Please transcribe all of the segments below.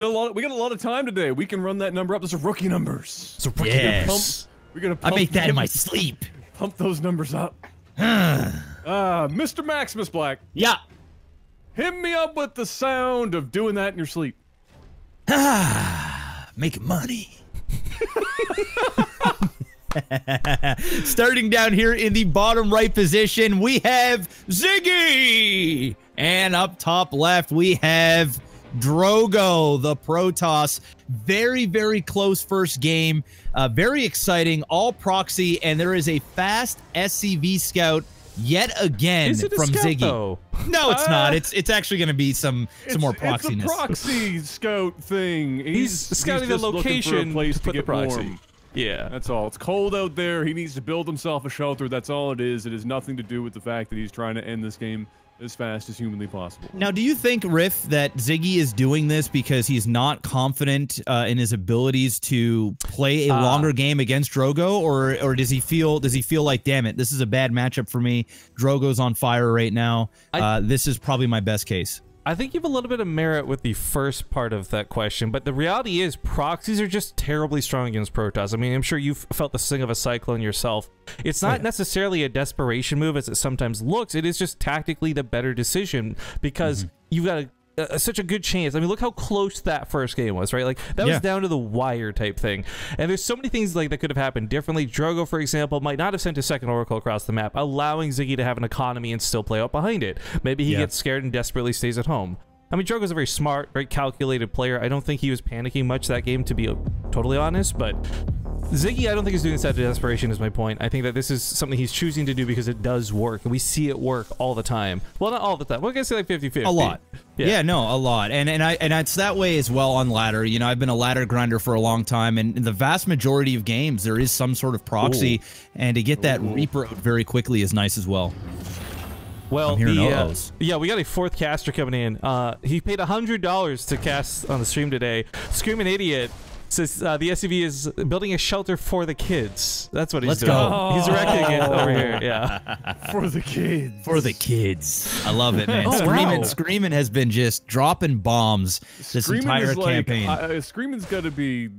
We got a lot of time today. We can run that number up. Those are rookie numbers. So rookie We're gonna pump. I make that in my sleep. Pump those numbers up. Mr. Maximus Black. Yeah. Hit me up with the sound of doing that in your sleep. Making money. Starting down here in the bottom right position, we have Ziggy. And up top left, we have Drogo, the Protoss. Very, very close first game. Very exciting. All proxy, and there is a fast SCV scout yet again from Ziggy. Though? No, it's not. It's actually going to be some more proxiness. It's a proxy scout thing. He's scouting the location to put get the proxy. Warm. Yeah, that's all. It's cold out there. He needs to build himself a shelter. That's all it is. It has nothing to do with the fact that he's trying to end this game as fast as humanly possible. Now, do you think, Riff, that Ziggy is doing this because he's not confident in his abilities to play a longer game against Drogo, or does he feel like, damn it, this is a bad matchup for me. Drogo's on fire right now. This is probably my best case. I think you have a little bit of merit with the first part of that question, but the reality is proxies are just terribly strong against Protoss. I mean, I'm sure you've felt the sting of a Cyclone yourself. It's not necessarily a desperation move as it sometimes looks. It is just tactically the better decision because you've got such a good chance. I mean, look how close that first game was, right? Like, that was down to the wire type thing. And there's so many things like that could have happened differently. Drogo, for example, might not have sent a second Oracle across the map, allowing Ziggy to have an economy and still play out behind it. Maybe he gets scared and desperately stays at home. I mean, Drogo's a very smart, very calculated player. I don't think he was panicking much that game, to be totally honest, but Ziggy, I don't think he's doing this out of desperation, is my point. I think that this is something he's choosing to do because it does work, and we see it work all the time. Well, not all the time. We're gonna say like 50-50. A lot. Yeah, no, a lot. And it's that way as well on ladder. You know, I've been a ladder grinder for a long time, and in the vast majority of games, there is some sort of proxy, and to get that Reaper out very quickly is nice as well. Well, yeah, we got a fourth caster coming in. He paid $100 to cast on the stream today. Screaming Idiot says the SCV is building a shelter for the kids. That's what he's doing. Go. He's erecting it over here. Yeah, for the kids. For the kids. I love it, man. Screaming has been just dropping bombs this entire campaign. Screaming's got to be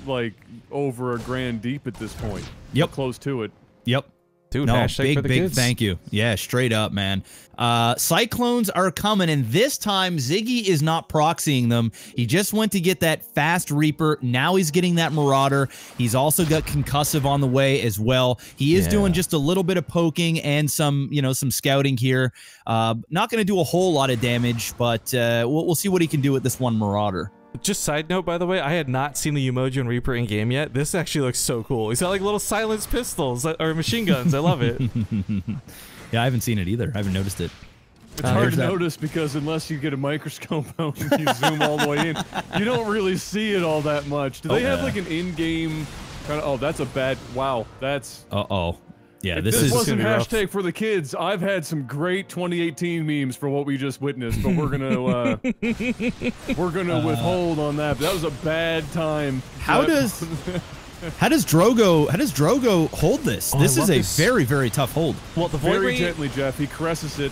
like over $1,000 deep at this point. Yep, close to it. Yep. Dude, no, big kids. Thank you. Yeah, straight up, man. Cyclones are coming, and this time Ziggy is not proxying them. He just went to get that fast Reaper. Now he's getting that Marauder. He's also got concussive on the way as well. He is doing just a little bit of poking and some, some scouting here. Not going to do a whole lot of damage, but we'll see what he can do with this one Marauder. Just side note, by the way, I had not seen the Umojan Reaper in game yet. This actually looks so cool. He's got like little silenced pistols or machine guns. I love it. Yeah, I haven't seen it either. I haven't noticed it. It's hard to notice because unless you get a microscope out and you zoom all the way in, you don't really see it all that much. Do they have like an in-game kind of? Oh, that's a bad. Wow, that's. Yeah, this wasn't hashtag for the kids. I've had some great 2018 memes for what we just witnessed, but we're gonna withhold on that. That was a bad time. How does Drogo hold this? This is a very, very tough hold. Well, the Void very Ray, gently, Jeff. He caresses it.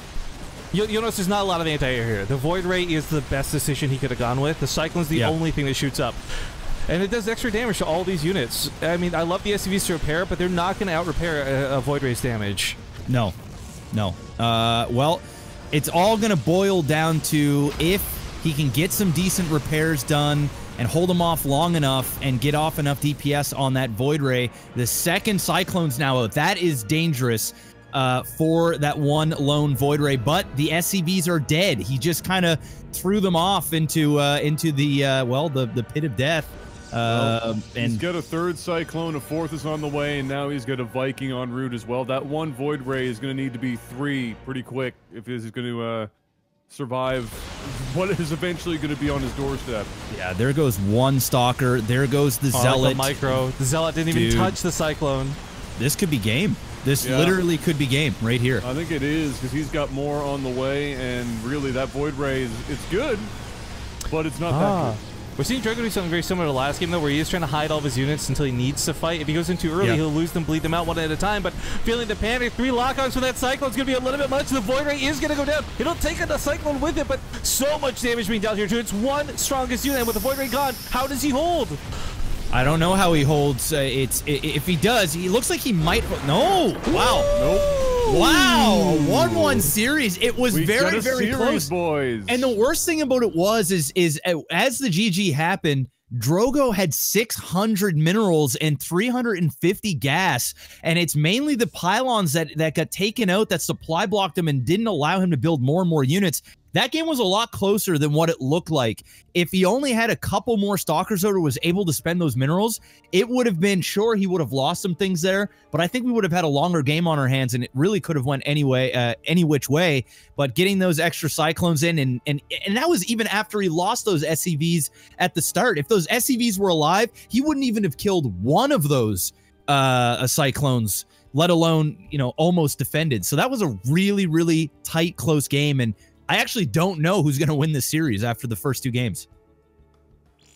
You'll notice there's not a lot of anti-air here. The Void Ray is the best decision he could have gone with. The Cyclone's the only thing that shoots up. And it does extra damage to all these units. I mean, I love the SCVs to repair, but they're not going to out-repair a Void Ray's damage. No. Well, it's all going to boil down to if he can get some decent repairs done and hold them off long enough and get off enough DPS on that Void Ray. The second Cyclone's now out. That is dangerous for that one lone Void Ray, but the SCVs are dead. He just kind of threw them off into the pit of death. He's got a third Cyclone, a fourth is on the way, and now he's got a Viking en route as well. That one Void Ray is going to need to be 3 pretty quick if he's going to survive what is eventually going to be on his doorstep. Yeah, there goes one Stalker. There goes the Zealot. Like the micro. The Zealot didn't even touch the Cyclone. This could be game. This literally could be game right here. I think it is, because he's got more on the way, and really that Void Ray, it's good, but it's not that good. We're seeing Drogo do something very similar to last game, though, where he is trying to hide all of his units until he needs to fight. If he goes in too early, he'll lose them, bleed them out one at a time. But feeling the panic, 3 lock-ons for that Cyclone is going to be a little bit much. The Void Ray is going to go down. It'll take the Cyclone with it, but so much damage being dealt here, too. It's one strongest unit, and with the Void Ray gone, how does he hold? I don't know how he holds. If he does, he looks like he might. No! Wow! Nope. Wow! A 1-1 series. It was very, very series, close, boys. And the worst thing about it was, as the GG happened, Drogo had 600 minerals and 350 gas, and it's mainly the pylons that got taken out that supply blocked him and didn't allow him to build more and more units. That game was a lot closer than what it looked like. If he only had a couple more Stalkers or was able to spend those minerals, it would have been, sure, he would have lost some things there, but I think we would have had a longer game on our hands, and it really could have went anyway, any which way. But getting those extra Cyclones in, and that was even after he lost those SCVs at the start. If those SCVs were alive, he wouldn't even have killed one of those Cyclones, let alone, you know, almost defended. So that was a really, really tight, close game, and I actually don't know who's going to win this series after the first 2 games.